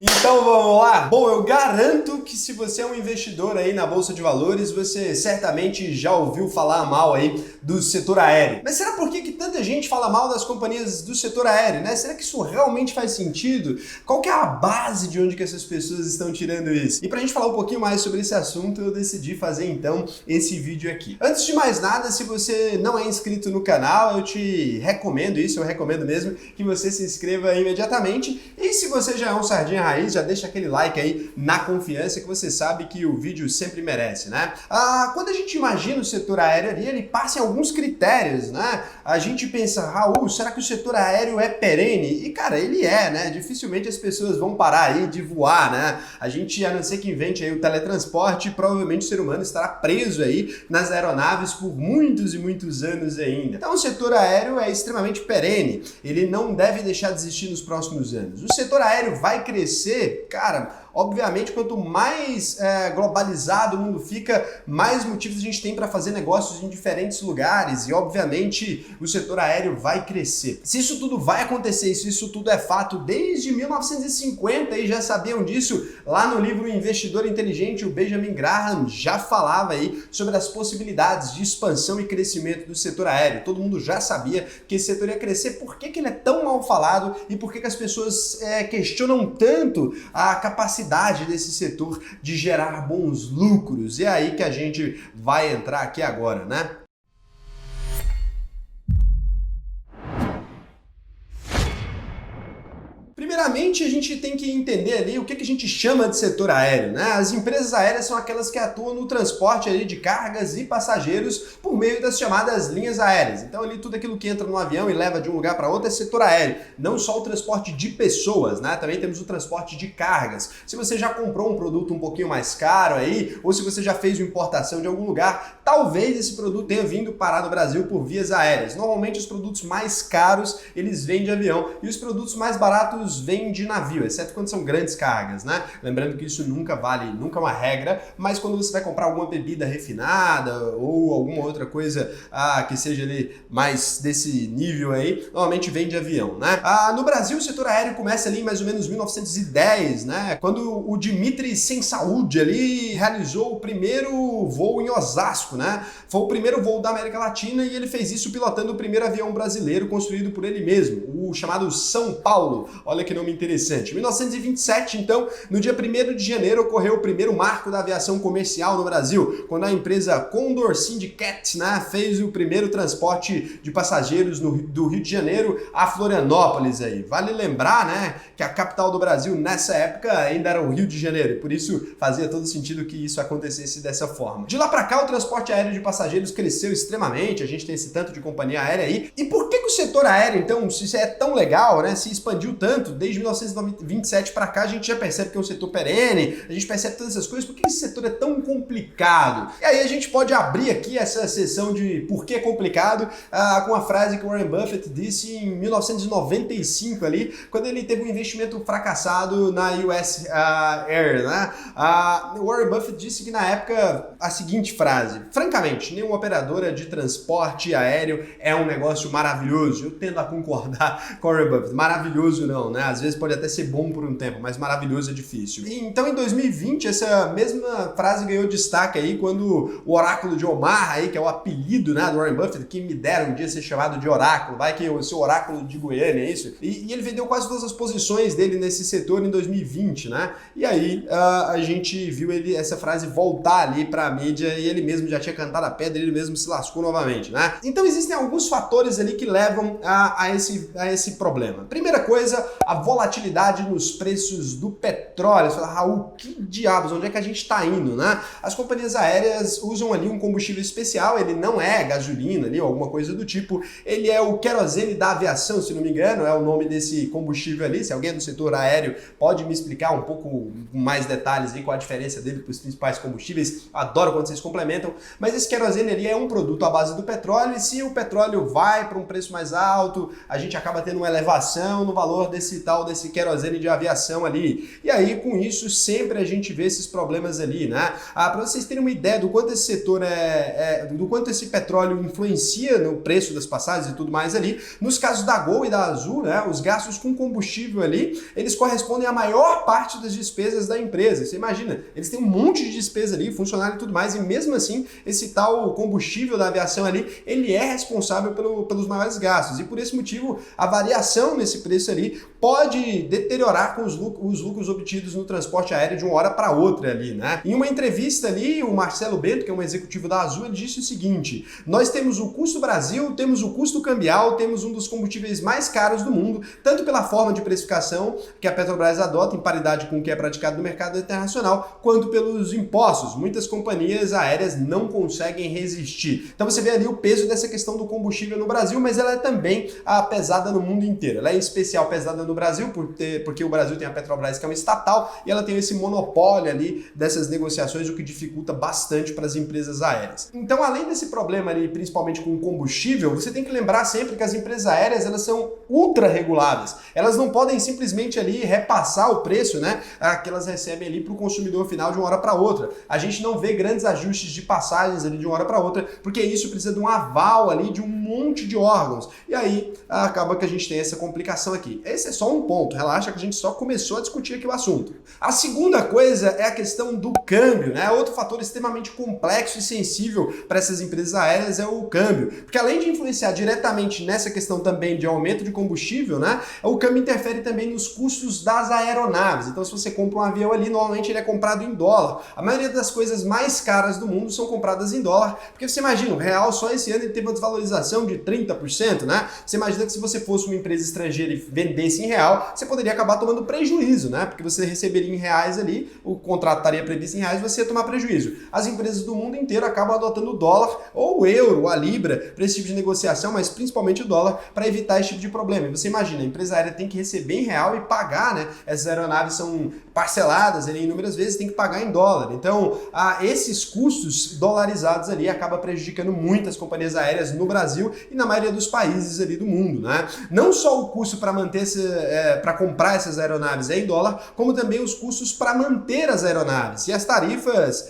Então vamos lá? Bom, eu garanto que se você é um investidor aí na Bolsa de Valores, você certamente já ouviu falar mal aí do setor aéreo. Mas será por que tanta gente fala mal das companhias do setor aéreo, né? Será que isso realmente faz sentido? Qual que é a base de onde que essas pessoas estão tirando isso? E pra gente falar um pouquinho mais sobre esse assunto, eu decidi fazer então esse vídeo aqui. Antes de mais nada, se você não é inscrito no canal, eu te recomendo isso, eu recomendo mesmo que você se inscreva imediatamente. E se você já é um sardinha raiz, já deixa aquele like aí na confiança que você sabe que o vídeo sempre merece, né? Quando a gente imagina o setor aéreo ali, ele passa em alguns critérios, né? A gente pensa, Raul, será que o setor aéreo é perene? E cara, ele é, né? Dificilmente as pessoas vão parar aí de voar, né? A gente, a não ser que invente aí o teletransporte, provavelmente o ser humano estará preso aí nas aeronaves por muitos e muitos anos ainda. Então o setor aéreo é extremamente perene, ele não deve deixar de existir nos próximos anos. O setor aéreo vai crescer, cara, obviamente, quanto mais globalizado o mundo fica, mais motivos a gente tem para fazer negócios em diferentes lugares e, obviamente, o setor aéreo vai crescer. Se isso tudo vai acontecer, se isso tudo é fato desde 1950 e já sabiam disso, lá no livro Investidor Inteligente, o Benjamin Graham já falava aí sobre as possibilidades de expansão e crescimento do setor aéreo. Todo mundo já sabia que esse setor ia crescer. Por que ele é tão mal falado e por que as pessoas questionam tanto a capacidade desse setor de gerar bons lucros? E é aí que a gente vai entrar aqui agora, né? Primeiramente, a gente tem que entender ali o que a gente chama de setor aéreo, né? As empresas aéreas são aquelas que atuam no transporte ali de cargas e passageiros por meio das chamadas linhas aéreas. Então ali tudo aquilo que entra no avião e leva de um lugar para outro é setor aéreo. Não só o transporte de pessoas, né? Também temos o transporte de cargas. Se você já comprou um produto um pouquinho mais caro aí, ou se você já fez uma importação de algum lugar, talvez esse produto tenha vindo parar no Brasil por vias aéreas. Normalmente os produtos mais caros, eles vêm de avião e os produtos mais baratos vêm de navio, exceto quando são grandes cargas, né? Lembrando que isso nunca é uma regra, mas quando você vai comprar alguma bebida refinada ou alguma outra coisa que seja ali mais desse nível aí, normalmente vem de avião, né? No Brasil o setor aéreo começa ali em mais ou menos 1910, né? Quando o Dmitry Sensaúde ali realizou o primeiro voo em Osasco, né? Foi o primeiro voo da América Latina e ele fez isso pilotando o primeiro avião brasileiro construído por ele mesmo, o chamado São Paulo. Olha que nome interessante. Em 1927, então, no dia 1º de janeiro, ocorreu o primeiro marco da aviação comercial no Brasil, quando a empresa Condor Syndicate, né, fez o primeiro transporte de passageiros do Rio de Janeiro a Florianópolis. Aí. Vale lembrar, né, que a capital do Brasil nessa época ainda era o Rio de Janeiro, por isso fazia todo sentido que isso acontecesse dessa forma. De lá para cá, o transporte aéreo de passageiros cresceu extremamente, a gente tem esse tanto de companhia aérea aí. E por que o setor aéreo, então, se isso é tão legal, né, se expandiu tanto, desde 1927 para cá, a gente já percebe que é um setor perene, a gente percebe todas essas coisas, por que esse setor é tão complicado? E aí a gente pode abrir aqui essa sessão de por que é complicado com a frase que o Warren Buffett disse em 1995 ali, quando ele teve um investimento fracassado na US Air, né? O Warren Buffett disse que na época a seguinte frase: francamente, nenhuma operadora de transporte aéreo é um negócio maravilhoso. Eu tendo a concordar com o Warren Buffett. Maravilhoso não, né? Às vezes pode até ser bom por um tempo, mas maravilhoso é difícil. E, então em 2020 essa mesma frase ganhou destaque aí quando o oráculo de Omaha aí, que é o apelido, né, do Warren Buffett, que me dera um dia ser chamado de oráculo, vai que eu sou oráculo de Goiânia, é isso? E ele vendeu quase todas as posições dele nesse setor em 2020, né? E aí a gente viu essa frase voltar ali pra mídia e ele mesmo já tinha cantado a pedra, ele mesmo se lascou novamente, né? Então existem alguns fatores ali que levam a esse problema. Primeira coisa, a volatilidade nos preços do petróleo. Você fala, Raul, que diabos, onde é que a gente está indo, né? As companhias aéreas usam ali um combustível especial, ele não é gasolina ali, ou alguma coisa do tipo, ele é o querosene da aviação, se não me engano, é o nome desse combustível ali. Se alguém do setor aéreo pode me explicar um pouco com mais detalhes aí qual a diferença dele para os principais combustíveis, adoro quando vocês complementam, mas esse querosene ali é um produto à base do petróleo e se o petróleo vai para um preço mais alto, a gente acaba tendo uma elevação no valor desse tal desse querosene de aviação ali. E aí, com isso, sempre a gente vê esses problemas ali, né? Para vocês terem uma ideia do quanto esse setor do quanto esse petróleo influencia no preço das passagens e tudo mais ali, nos casos da Gol e da Azul, né, os gastos com combustível ali, eles correspondem à maior parte das despesas da empresa. Você imagina, eles têm um monte de despesa ali, funcionário e tudo mais, e mesmo assim, esse tal combustível da aviação ali, ele é responsável pelos maiores gastos. E por esse motivo, a variação nesse preço ali pode deteriorar com os lucros obtidos no transporte aéreo de uma hora para outra ali, né? Em uma entrevista ali, o Marcelo Bento, que é um executivo da Azul, ele disse o seguinte: nós temos o custo Brasil, temos o custo cambial, temos um dos combustíveis mais caros do mundo, tanto pela forma de precificação que a Petrobras adota em paridade com o que é praticado no mercado internacional, quanto pelos impostos. Muitas companhias aéreas não conseguem resistir. Então você vê ali o peso dessa questão do combustível no Brasil, mas ela é também pesada no mundo inteiro. Ela é em especial pesada no Brasil, porque o Brasil tem a Petrobras, que é uma estatal, e ela tem esse monopólio ali dessas negociações, o que dificulta bastante para as empresas aéreas. Então, além desse problema ali, principalmente com o combustível, você tem que lembrar sempre que as empresas aéreas, elas são ultra reguladas. Elas não podem simplesmente ali repassar o preço, né, que elas recebem ali para o consumidor final de uma hora para outra. A gente não vê grandes ajustes de passagens ali de uma hora para outra, porque isso precisa de um aval ali de um monte de órgãos. E aí acaba que a gente tem essa complicação aqui. Esse é só um ponto, relaxa que a gente só começou a discutir aqui o assunto. A segunda coisa é a questão do câmbio, né? Outro fator extremamente complexo e sensível para essas empresas aéreas é o câmbio, porque além de influenciar diretamente nessa questão também de aumento de combustível, né? O câmbio interfere também nos custos das aeronaves. Então, se você compra um avião ali, normalmente ele é comprado em dólar. A maioria das coisas mais caras do mundo são compradas em dólar, porque você imagina, o real só esse ano ele teve uma desvalorização de 30%, né? Você imagina que se você fosse uma empresa estrangeira e vendesse em real, você poderia acabar tomando prejuízo, né? Porque você receberia em reais ali, o contrato estaria previsto em reais, você ia tomar prejuízo. As empresas do mundo inteiro acabam adotando o dólar ou o euro, ou a libra, para esse tipo de negociação, mas principalmente o dólar, para evitar esse tipo de problema. E você imagina, a empresa aérea tem que receber em real e pagar, né? Essas aeronaves são parceladas ali inúmeras vezes, tem que pagar em dólar. Então, esses custos dolarizados ali acabam prejudicando muitas companhias aéreas no Brasil e na maioria dos países ali do mundo, né? Não só o custo para manter para comprar essas aeronaves é em dólar, como também os custos para manter as aeronaves. E as tarifas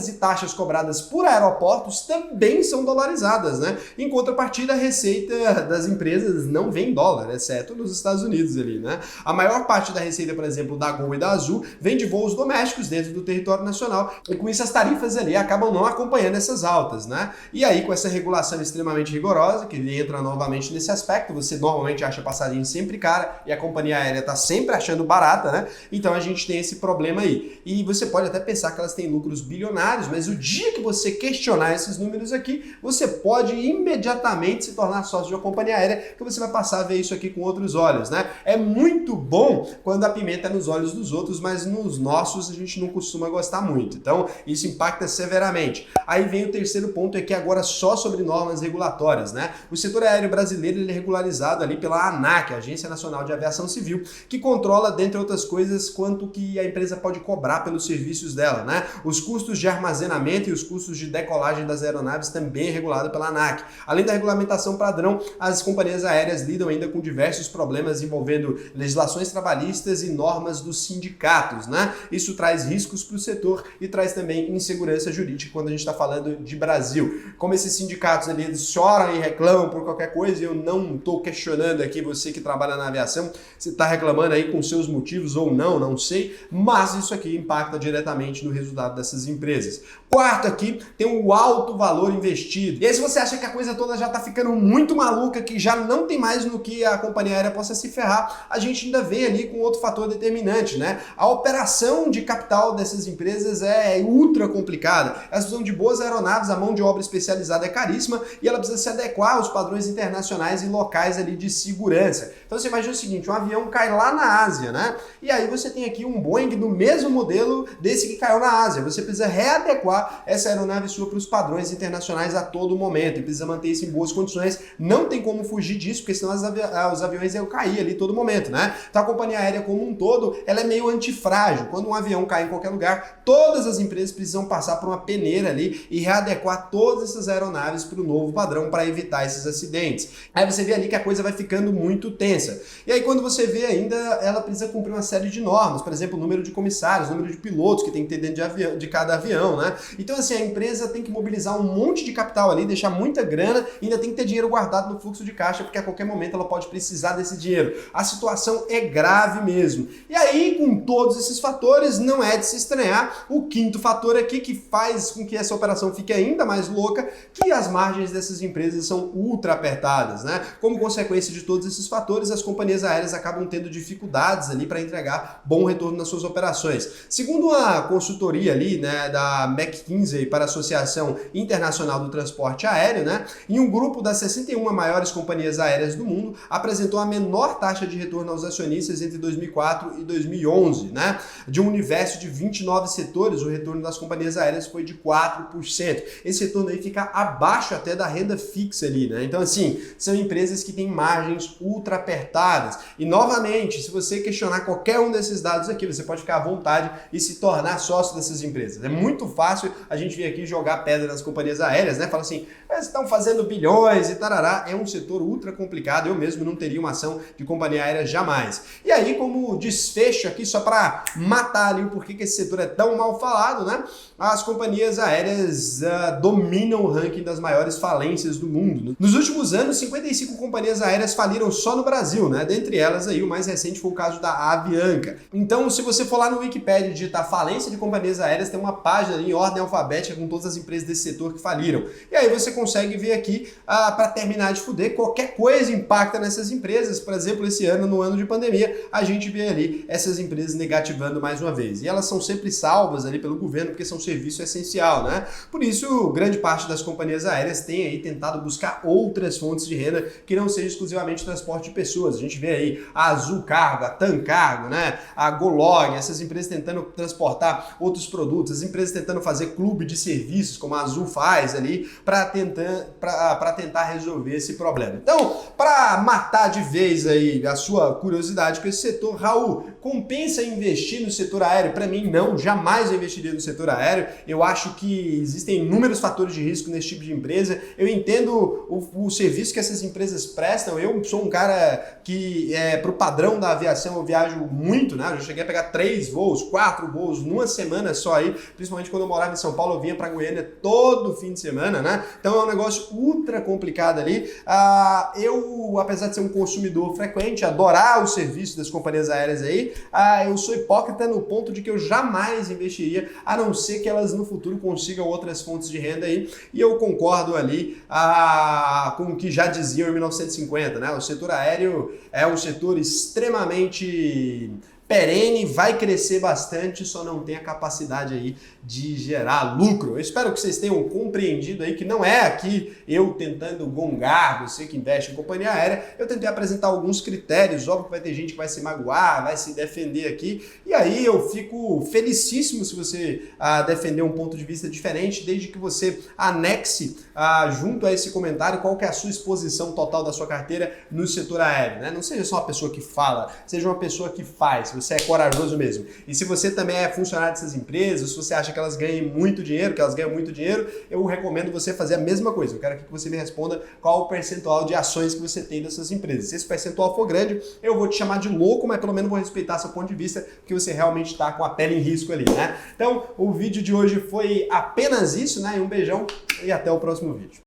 e taxas cobradas por aeroportos também são dolarizadas, né? Em contrapartida, a receita das empresas não vem em dólar, exceto nos Estados Unidos ali, né? A maior parte da receita, por exemplo, da Gol e da Azul vem de voos domésticos dentro do território nacional, e com isso as tarifas ali acabam não acompanhando essas altas, né? E aí, com essa regulação extremamente rigorosa, que entra novamente nesse aspecto, você normalmente acha passagem sempre cara e a companhia aérea está sempre achando barata, né? Então a gente tem esse problema aí. E você pode até pensar que elas têm lucros bilionários, mas o dia que você questionar esses números aqui, você pode imediatamente se tornar sócio de uma companhia aérea, que você vai passar a ver isso aqui com outros olhos, né? É muito bom quando a pimenta é nos olhos dos outros, mas nos nossos a gente não costuma gostar muito. Então isso impacta severamente. Aí vem o terceiro ponto aqui agora só sobre normas regulatórias, né? O setor aéreo brasileiro ele é regularizado ali pela ANAC, Agência Nacional de Aviação Civil, que controla, dentre outras coisas, quanto que a empresa pode cobrar pelos serviços dela, né? Os custos de armazenamento e os custos de decolagem das aeronaves também é regulado pela ANAC. Além da regulamentação padrão, as companhias aéreas lidam ainda com diversos problemas envolvendo legislações trabalhistas e normas dos sindicatos, né? Isso traz riscos para o setor e traz também insegurança jurídica quando a gente está falando de Brasil. Como esses sindicatos ali, eles choram e reclamam por qualquer coisa, e eu não estou questionando aqui você que trabalha na aviação, você está reclamando aí com seus motivos ou não, não sei, mas isso aqui impacta diretamente no resultado dessas empresas. Quarto aqui, tem o alto valor investido. E aí se você acha que a coisa toda já está ficando muito maluca, que já não tem mais no que a companhia aérea possa se ferrar, a gente ainda vem ali com outro fator determinante, né? A operação de capital dessas empresas é ultra complicada. Elas precisam de boas aeronaves, a mão de obra especializada é caríssima e ela precisa se adequar aos padrões internacionais e locais ali de segurança. Então você imagina o seguinte, um avião cai lá na Ásia, né? E aí você tem aqui um Boeing do mesmo modelo desse que caiu na Ásia. Você precisa readequar essa aeronave sua para os padrões internacionais a todo momento e precisa manter isso em boas condições. Não tem como fugir disso, porque senão os aviões iam cair ali todo momento, né? Então a companhia aérea como como um todo, ela é meio antifrágil. Quando um avião cai em qualquer lugar, todas as empresas precisam passar por uma peneira ali e readequar todas essas aeronaves para o novo padrão para evitar esses acidentes. Aí você vê ali que a coisa vai ficando muito tensa. E aí quando você vê ainda, ela precisa cumprir uma série de normas, por exemplo, o número de comissários, o número de pilotos que tem que ter dentro de cada avião, né? Então assim, a empresa tem que mobilizar um monte de capital ali, deixar muita grana e ainda tem que ter dinheiro guardado no fluxo de caixa, porque a qualquer momento ela pode precisar desse dinheiro. A situação é grave mesmo. E aí, com todos esses fatores, não é de se estranhar o quinto fator aqui que faz com que essa operação fique ainda mais louca, que as margens dessas empresas são ultra apertadas, né? Como consequência de todos esses fatores, as companhias aéreas acabam tendo dificuldades ali para entregar bom retorno nas suas operações. Segundo a consultoria ali, né, da McKinsey para a Associação Internacional do Transporte Aéreo, né, em um grupo das 61 maiores companhias aéreas do mundo, apresentou a menor taxa de retorno aos acionistas entre 2004 e 2011, né? De um universo de 29 setores, o retorno das companhias aéreas foi de 4%. Esse retorno aí fica abaixo até da renda fixa ali, né? Então, assim, são empresas que têm margens ultra apertadas. E, novamente, se você questionar qualquer um desses dados aqui, você pode ficar à vontade e se tornar sócio dessas empresas. É muito fácil a gente vir aqui jogar pedra nas companhias aéreas, né? Fala assim, eles estão fazendo bilhões e tarará. É um setor ultra complicado. Eu mesmo não teria uma ação de companhia aérea jamais. E aí, como desfecho aqui, só para matar ali o porquê que esse setor é tão mal falado, né? As companhias aéreas dominam o ranking das maiores falências do mundo. Nos últimos anos, 55 companhias aéreas faliram só no Brasil, né? Dentre elas, aí, o mais recente foi o caso da Avianca. Então, se você for lá no Wikipedia e digitar falência de companhias aéreas, tem uma página ali em ordem alfabética com todas as empresas desse setor que faliram. E aí você consegue ver aqui, para terminar de fuder, qualquer coisa impacta nessas empresas. Por exemplo, esse ano, no ano de pandemia, a gente vê ali essas empresas negativando mais uma vez. E elas são sempre salvas ali pelo governo, porque são serviço essencial, né? Por isso, grande parte das companhias aéreas tem aí tentado buscar outras fontes de renda que não seja exclusivamente transporte de pessoas. A gente vê aí a Azul Cargo, a TAM Cargo, né? A Golog, essas empresas tentando transportar outros produtos, as empresas tentando fazer clube de serviços, como a Azul faz ali, para tentar resolver esse problema. Então, para matar de vez aí a sua curiosidade com esse setor, Raul, compensa investir no setor aéreo? Para mim, não, jamais eu investiria no setor aéreo. Eu acho que existem inúmeros fatores de risco nesse tipo de empresa. Eu entendo o serviço que essas empresas prestam. Eu sou um cara que, pro padrão da aviação, eu viajo muito, né? Eu já cheguei a pegar 3 voos, 4 voos numa semana só aí, principalmente quando eu morava em São Paulo, eu vinha para Goiânia todo fim de semana, né? Então é um negócio ultra complicado ali. Eu, apesar de ser um consumidor frequente, adorar o serviço das companhias aéreas aí, eu sou hipócrita no ponto de que eu jamais investiria, a não ser que elas no futuro consigam outras fontes de renda aí, e eu concordo ali com o que já diziam em 1950, né? O setor aéreo é um setor extremamente perene, vai crescer bastante, só não tem a capacidade aí de gerar lucro. Eu espero que vocês tenham compreendido aí que não é aqui eu tentando gongar você que investe em companhia aérea. Eu tentei apresentar alguns critérios, óbvio que vai ter gente que vai se magoar, vai se defender aqui, e aí eu fico felicíssimo se você defender um ponto de vista diferente, desde que você anexe junto a esse comentário qual que é a sua exposição total da sua carteira no setor aéreo, né? Não seja só uma pessoa que fala, seja uma pessoa que faz, você é corajoso mesmo. E se você também é funcionário dessas empresas, se você acha que elas ganham muito dinheiro, eu recomendo você fazer a mesma coisa. Eu quero aqui que você me responda qual o percentual de ações que você tem dessas empresas. Se esse percentual for grande, eu vou te chamar de louco, mas pelo menos vou respeitar seu ponto de vista, porque você realmente está com a pele em risco ali, né? Então, o vídeo de hoje foi apenas isso, né? Um beijão e até o próximo vídeo.